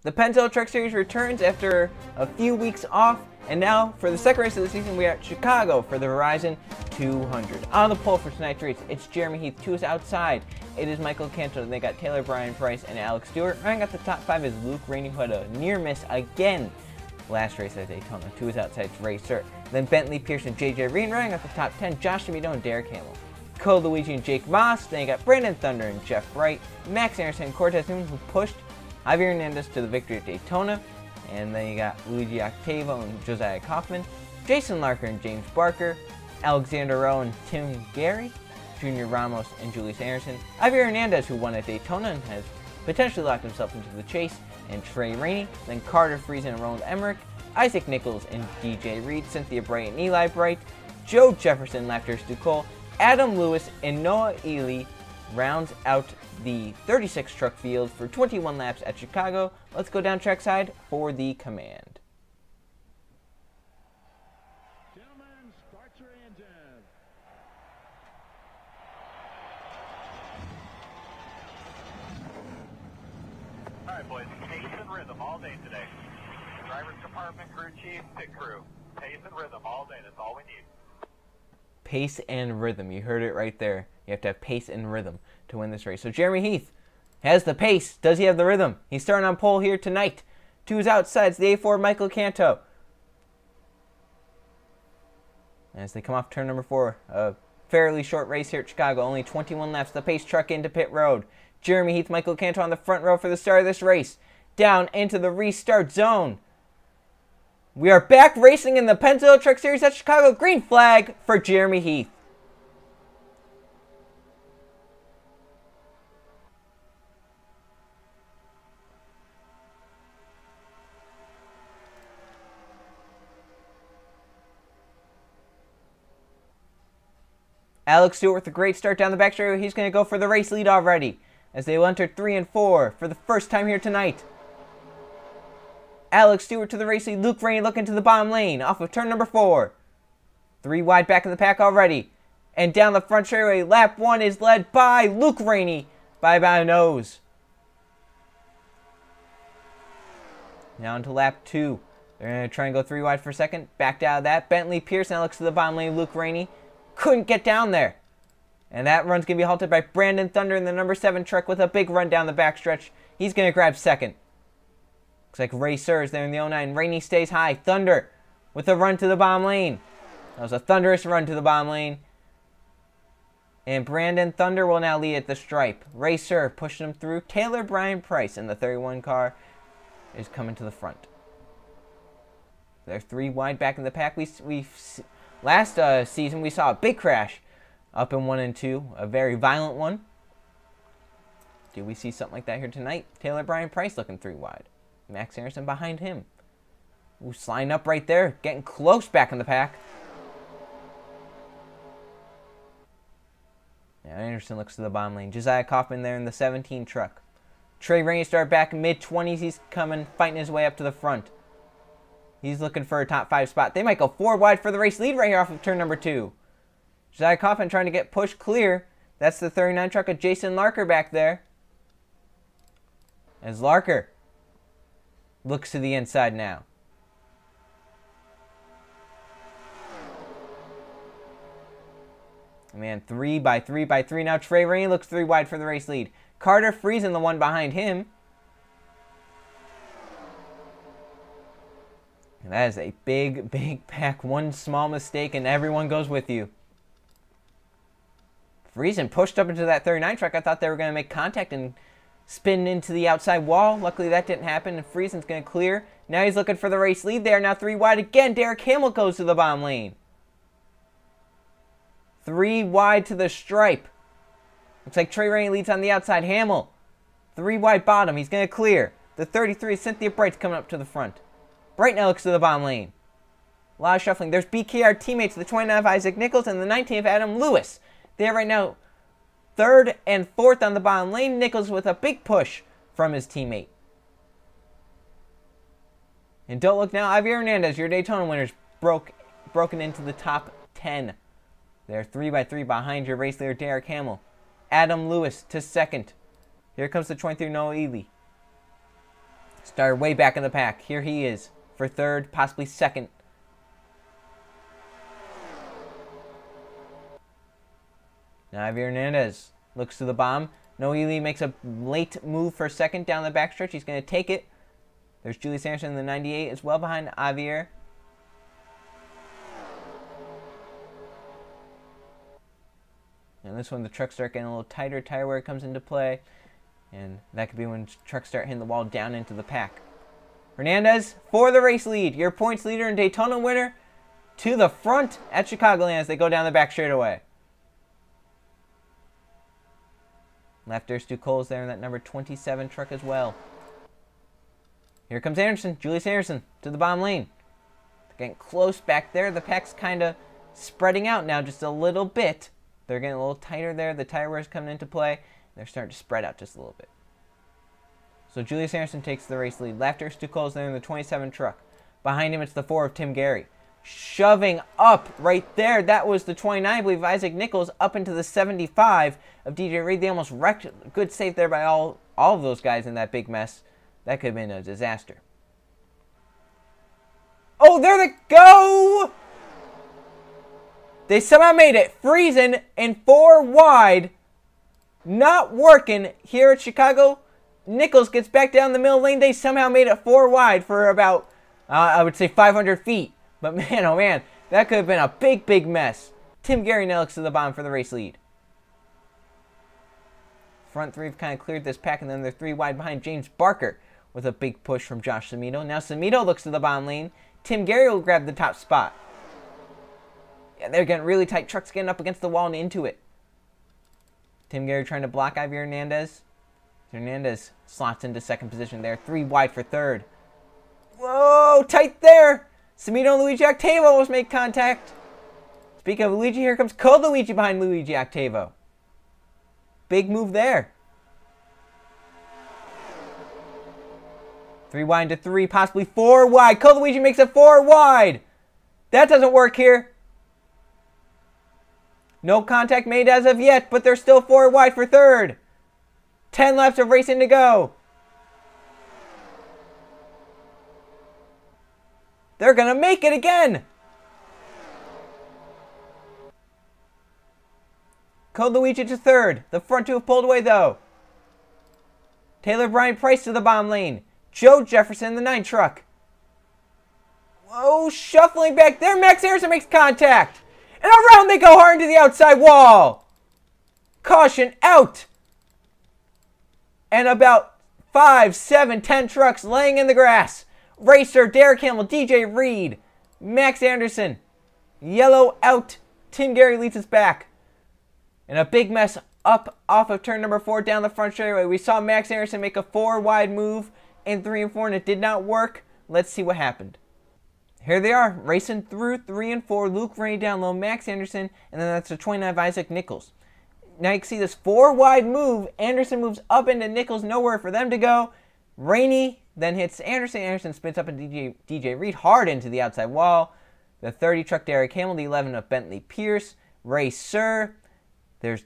The Pennzoil Truck Series returns after a few weeks off, and now for the second race of the season, we are at Chicago for the Verizon 200. On the pole for tonight's race, it's Jeremy Heath. 2 is outside. It is Michael Canto. They got Taylor Brian Price and Alex Stewart. Running at the top 5 is Luke Rainey, who had a near miss again last race at Daytona. 2 is outside. It's Racer. Then Bentley Pierce and JJ Reed. Running at the top 10, Josh DeVito and Derek Hamill. Cole Luigi and Jake Moss. Then you got Brandon Thunder and Jeff Wright. Max Anderson and Cortez Newman, who pushed Javier Hernandez to the victory at Daytona. And then you got Luigi Octavo and Josiah Kaufman, Jason Larker and James Barker, Alexander Rowe and Tim Gary, Junior Ramos and Julius Anderson, Javier Hernandez, who won at Daytona and has potentially locked himself into the chase, and Trey Rainey, then Carter Friesen and Roland Emmerich, Isaac Nichols and DJ Reed, Cynthia Bright and Eli Bright, Joe Jefferson, Lapters Ducole, Adam Lewis, and Noah Ely rounds out the 36 truck field for 21 laps at Chicago. Let's go down trackside for the command. Gentlemen, start your engine. All right, boys, pace and rhythm all day today. Driver's compartment, crew chief, pit crew. Pace and rhythm all day, that's all we need. Pace and rhythm. You heard it right there. You have to have pace and rhythm to win this race. So Jeremy Heath has the pace. Does he have the rhythm? He's starting on pole here tonight. 2 is outside. It's the A4 Michael Canto. As they come off turn number 4. A fairly short race here at Chicago. Only 21 laps. The pace truck into pit road. Jeremy Heath, Michael Canto on the front row for the start of this race. Down into the restart zone. We are back racing in the Pennzoil Truck Series at Chicago. Green flag for Jeremy Heath. Alex Stewart with a great start down the back straight. He's going to go for the race lead already as they will enter 3 and 4 for the first time here tonight. Alex Stewart to the race lead. Luke Rainey looking to the bottom lane off of turn number 4. 3 wide back in the pack already. And down the front straightaway, lap 1 is led by Luke Rainey by about a nose. Now into lap 2. They're going to try and go 3 wide for a second. Backed out of that. Bentley Pierce now looks to the bottom lane. Luke Rainey couldn't get down there. And that run's going to be halted by Brandon Thunder in the number 7 truck with a big run down the backstretch. He's going to grab second. Looks like Racer is there in the 09. Rainey stays high. Thunder with a run to the bottom lane. That was a thunderous run to the bottom lane. And Brandon Thunder will now lead at the stripe. Racer pushing him through. Taylor Brian Price in the 31 car is coming to the front. They're 3 wide back in the pack. Last season we saw a big crash up in 1 and 2. A very violent one. Do we see something like that here tonight? Taylor Brian Price looking 3 wide. Max Anderson behind him. Ooh, sliding up right there. Getting close back in the pack. Now Anderson looks to the bottom lane. Josiah Kaufman there in the 17 truck. Trey Rainey started back in mid-20s. He's coming, fighting his way up to the front. He's looking for a top 5 spot. They might go 4 wide for the race lead right here off of turn number 2. Josiah Kaufman trying to get pushed clear. That's the 39 truck of Jason Larker back there. As Larker looks to the inside now. Man, 3 by 3 by 3 now. Trey Rainey looks 3 wide for the race lead. Carter Friesen, the one behind him. And that is a big, big pack. One small mistake and everyone goes with you. Friesen pushed up into that 39 truck. I thought they were going to make contact and spin into the outside wall. Luckily that didn't happen, and Friesen's going to clear. Now he's looking for the race lead there. Now 3 wide again. Derek Hamill goes to the bottom lane. 3 wide to the stripe. Looks like Trey Rainey leads on the outside. Hamill, 3 wide bottom. He's going to clear. The 33, Cynthia Bright's coming up to the front. Bright now looks to the bottom lane. A lot of shuffling. There's BKR teammates, the 29 of Isaac Nichols and the 19 of Adam Lewis. They are right now 3rd and 4th on the bottom lane. Nichols with a big push from his teammate. And don't look now, Javier Hernandez, your Daytona winners, broken into the top 10. They're 3 by 3 behind your race leader, Derek Hamill. Adam Lewis to 2nd. Here comes the 23 Noah Ely. Started way back in the pack. Here he is for third, possibly second. Now Javier Hernandez looks to the bomb. Noe Lee makes a late move for second down the backstretch. He's going to take it. There's Julius Anderson in the 98 as well behind Javier. And this one, the trucks start getting a little tighter. Tire wear comes into play. And that could be when trucks start hitting the wall down into the pack. Hernandez for the race lead. Your points leader and Daytona winner to the front at Chicagoland as they go down the back straightaway. Left there's Stu Coles there in that number 27 truck as well. Here comes Anderson, Julius Anderson to the bottom lane. They're getting close back there. The pack's kind of spreading out now just a little bit. They're getting a little tighter there. The tire wear's coming into play. They're starting to spread out just a little bit. So Julius Anderson takes the race lead. Left there's Stu Coles there in the 27 truck. Behind him it's the 4 of Tim Gary. Shoving up right there. That was the 29, I believe, Isaac Nichols up into the 75 of DJ Reed. They almost wrecked. Good save there by all of those guys in that big mess. That could have been a disaster. Oh, there they go! They somehow made it. Freezing in 4 wide. Not working here at Chicago. Nichols gets back down the middle lane. They somehow made it 4 wide for about, I would say, 500 feet. But man, oh man, that could have been a big, big mess. Tim Gary now looks to the bottom for the race lead. Front 3 have kind of cleared this pack, and then they're 3 wide behind James Barker with a big push from Josh Samito. Now Samito looks to the bottom lane. Tim Gary will grab the top spot. Yeah, they're getting really tight. Trucks getting up against the wall and into it. Tim Gary trying to block Javier Hernandez. Hernandez slots into second position there. 3 wide for third. Whoa, tight there. Samito and Luigi Octavo almost make contact. Speaking of Luigi, here comes Code Luigi behind Luigi Octavo. Big move there. 3 wide to 3, possibly 4 wide. Code Luigi makes it 4 wide. That doesn't work here. No contact made as of yet, but they're still 4 wide for third. 10 laps of racing to go. They're going to make it again. Code Luigi to third. The front 2 have pulled away, though. Taylor Brian Price to the bottom lane. Joe Jefferson, the 9 truck. Whoa, shuffling back there. Max Harrison makes contact. And around they go hard into the outside wall. Caution out. And about 5, 7, 10 trucks laying in the grass. Racer, Derek Hamill, DJ Reed, Max Anderson. Yellow out. Tim Gary leads us back. And a big mess up off of turn number 4 down the front straightaway. We saw Max Anderson make a 4 wide move in 3 and 4, and it did not work. Let's see what happened. Here they are, racing through 3 and 4. Luke Ray down low, Max Anderson, and then that's the 29 of Isaac Nichols. Now you can see this 4 wide move. Anderson moves up into Nichols, nowhere for them to go. Rainey then hits Anderson. Anderson spins up into DJ Reed hard into the outside wall. The 30 truck Derek Hamill, the 11 of Bentley Pierce. Racer. There's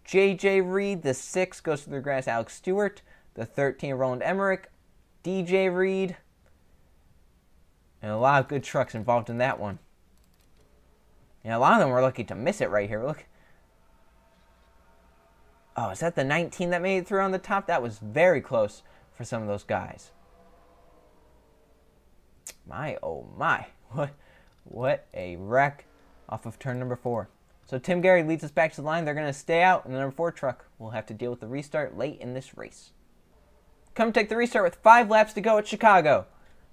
JJ Reed. The 6 goes through the grass, Alex Stewart. The 13 Roland Emmerich. DJ Reed. And a lot of good trucks involved in that one. And a lot of them were lucky to miss it right here. Look. Oh, is that the 19 that made it through on the top? That was very close for some of those guys. My, oh my. What a wreck off of turn number 4. So Tim Gary leads us back to the line. They're going to stay out, and the number 4 truck will have to deal with the restart late in this race. Come take the restart with 5 laps to go at Chicago.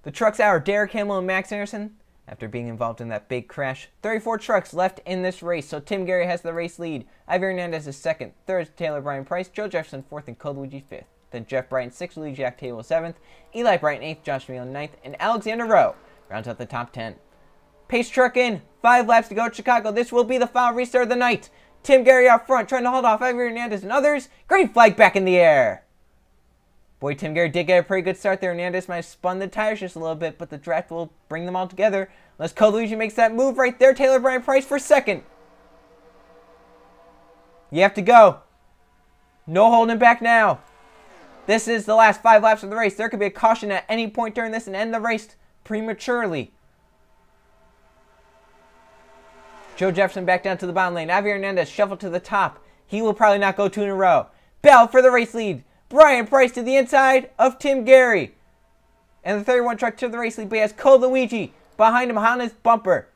The trucks out are Derek Hamill and Max Anderson after being involved in that big crash. 34 trucks left in this race, so Tim Gary has the race lead. Javier Hernandez is 2nd. 3rd is Taylor Brian Price. Joe Jefferson 4th, and Code Luigi 5th. Then Jeff Brighton 6th, Luigi Octavo 7th. Eli Brighton 8th, Josh Meal 9th, and Alexander Rowe rounds out the top 10. Pace truck in. 5 laps to go at Chicago. This will be the final restart of the night. Tim Gary out front, trying to hold off Javier Hernandez and others. Green flag back in the air. Boy, Tim Gary did get a pretty good start there. Hernandez might have spun the tires just a little bit, but the draft will bring them all together. Unless Code Luigi makes that move right there. Taylor Brian Price for 2nd. You have to go. No holding back now. This is the last 5 laps of the race. There could be a caution at any point during this and end the race prematurely. Joe Jefferson back down to the bottom lane. Javier Hernandez shuffled to the top. He will probably not go 2 in a row. Bell for the race lead. Brian Price to the inside of Tim Gary. And the 31 truck to the race lead, but he has Code Luigi behind him on his bumper.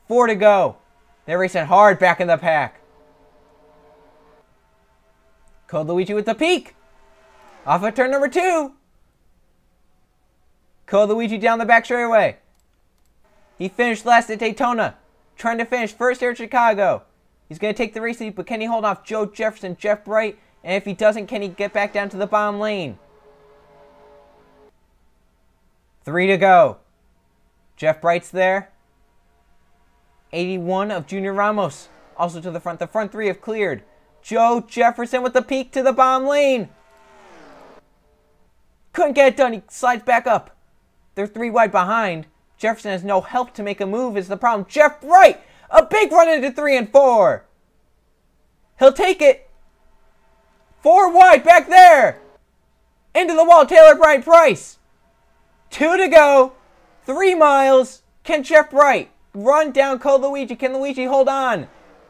4 to go. They're racing hard back in the pack. Code Luigi with the peak. Off of turn number 2. Code Luigi down the back straightaway. He finished last at Daytona. Trying to finish first here at Chicago. He's going to take the race lead, but can he hold off Joe Jefferson, Jeff Bright? And if he doesn't, can he get back down to the bottom lane? 3 to go. Jeff Bright's there. 81 of Junior Ramos. Also to the front. The front 3 have cleared. Joe Jefferson with the peak to the bottom lane. Couldn't get it done. He slides back up. They're 3 wide behind. Jefferson has no help to make a move is the problem. Jeff Bright, a big run into 3 and 4. He'll take it. 4 wide back there. Into the wall, Taylor Brian Price. 2 to go. 3 miles. Can Jeff Bright run down Code Luigi? Can Luigi hold on?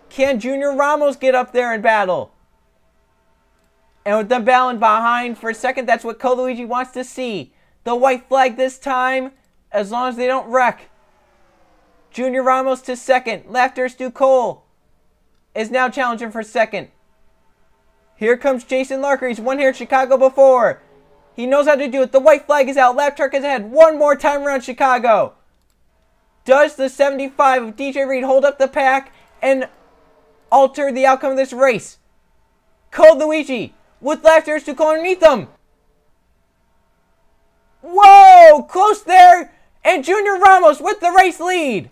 Can Junior Ramos get up there and battle? And with them battling behind for a second, that's what Code Luigi wants to see. The white flag this time, as long as they don't wreck. Junior Ramos to second. Laughter Stu Cole is now challenging for second. Here comes Jason Larker. He's won here in Chicago before. He knows how to do it. The white flag is out. Lap truck is ahead. One more time around Chicago. Does the 75 of DJ Reed hold up the pack and alter the outcome of this race? Code Luigi with Laughter Stu Cole underneath them. Whoa! Close there! And Junior Ramos with the race lead.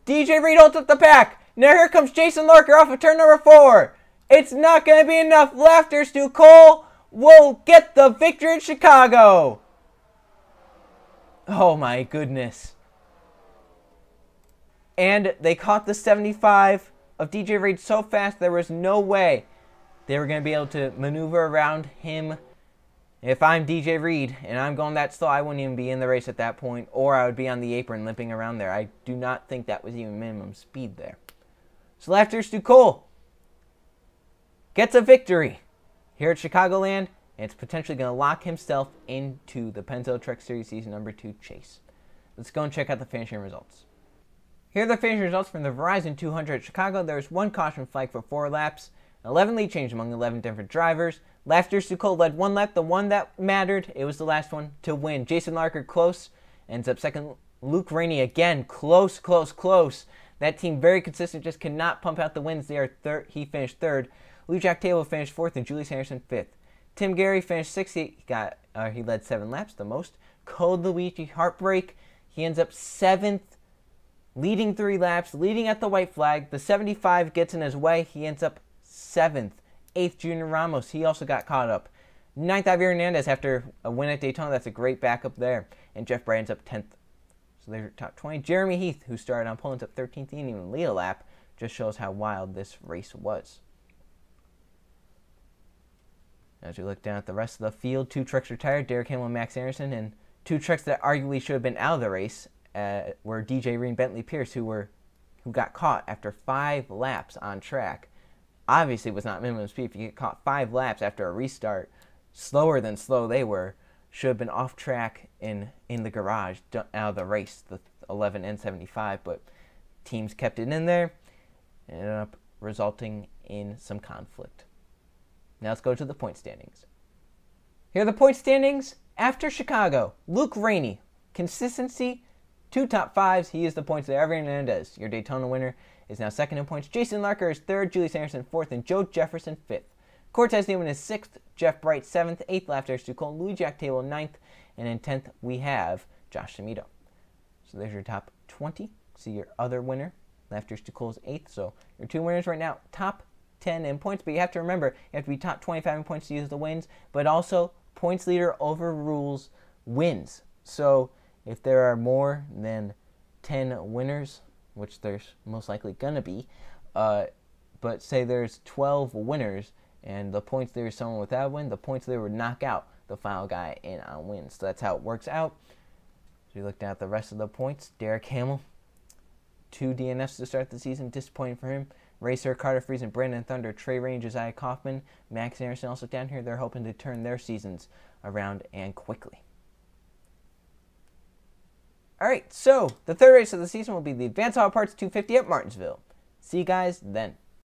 DJ Reed holds up the pack. Now here comes Jason Larker off of turn number 4. It's not going to be enough. Laughter Stu Cole will get the victory in Chicago. Oh my goodness. And they caught the 75 of DJ Reed so fast there was no way they were going to be able to maneuver around him. If I'm DJ Reed and I'm going that slow, I wouldn't even be in the race at that point, or I would be on the apron limping around there. I do not think that was even minimum speed there. So Laughter Stu Cole gets a victory here at Chicagoland, and it's potentially going to lock himself into the Pennzoil Truck Series Season number 2 chase. Let's go and check out the finishing results. Here are the finishing results from the Verizon 200 at Chicago. There was 1 caution flag for 4 laps, 11 lead change among 11 different drivers. Laughter Stu Cole led 1 lap, the one that mattered. It was the last one to win. Jason Larker close, ends up second. Luke Rainey again, close. That team very consistent, just cannot pump out the wins. They are third. He finished 3rd. Lou Jack Taylor finished 4th, and Julius Anderson 5th. Tim Gary finished 6th. He led 7 laps, the most. Code Luigi, heartbreak. He ends up 7th, leading 3 laps, leading at the white flag. The 75 gets in his way. He ends up 7th. 8th, Junior Ramos. He also got caught up. 9th, Javier Hernandez after a win at Daytona. That's a great backup there. And Jeff Bright ends up 10th. So there's your top 20. Jeremy Heath, who started on pole, ends up 13th. He didn't even lead a lap. Just shows how wild this race was. As we look down at the rest of the field, 2 trucks retired. Derek Hamlin and Max Anderson. And 2 trucks that arguably should have been out of the race were DJ Reed and Bentley Pierce, who got caught after 5 laps on track. Obviously, it was not minimum speed. If you get caught 5 laps after a restart, slower than slow they were, should have been off track in the garage, out of the race, the 11 and 75, but teams kept it in there, and ended up resulting in some conflict. Now let's go to the point standings. Here are the point standings after Chicago. Luke Rainey, consistency, 2 top 5s. He is the points there. Javier Hernandez, your Daytona winner, is now 2nd in points. Jason Larker is 3rd, Julius Anderson 4th, and Joe Jefferson 5th. Cortez Newman is 6th, Jeff Bright 7th, 8th, Laughter Stu Cole, Louis Jack Taylor 9th, and in 10th we have Josh D'Amito. So there's your top 20. See your other winner, Laughter Stu Cole is 8th. So your 2 winners right now, top 10 in points. But you have to remember, you have to be top 25 in points to use the wins. But also, points leader overrules wins. So if there are more than 10 winners, which there's most likely going to be, but say there's 12 winners And the points leader is someone without a win. The points leader would knock out the final guy in on wins. So that's how it works out. So we looked at the rest of the points. Derek Hamill, 2 DNFs to start the season. Disappointing for him. Racer, Carter Friesen, Brandon Thunder, Trey Rain, Josiah Kaufman, Max Anderson also down here. They're hoping to turn their seasons around and quickly. Alright, so the third race of the season will be the Advanced Auto Parts 250 at Martinsville. See you guys then.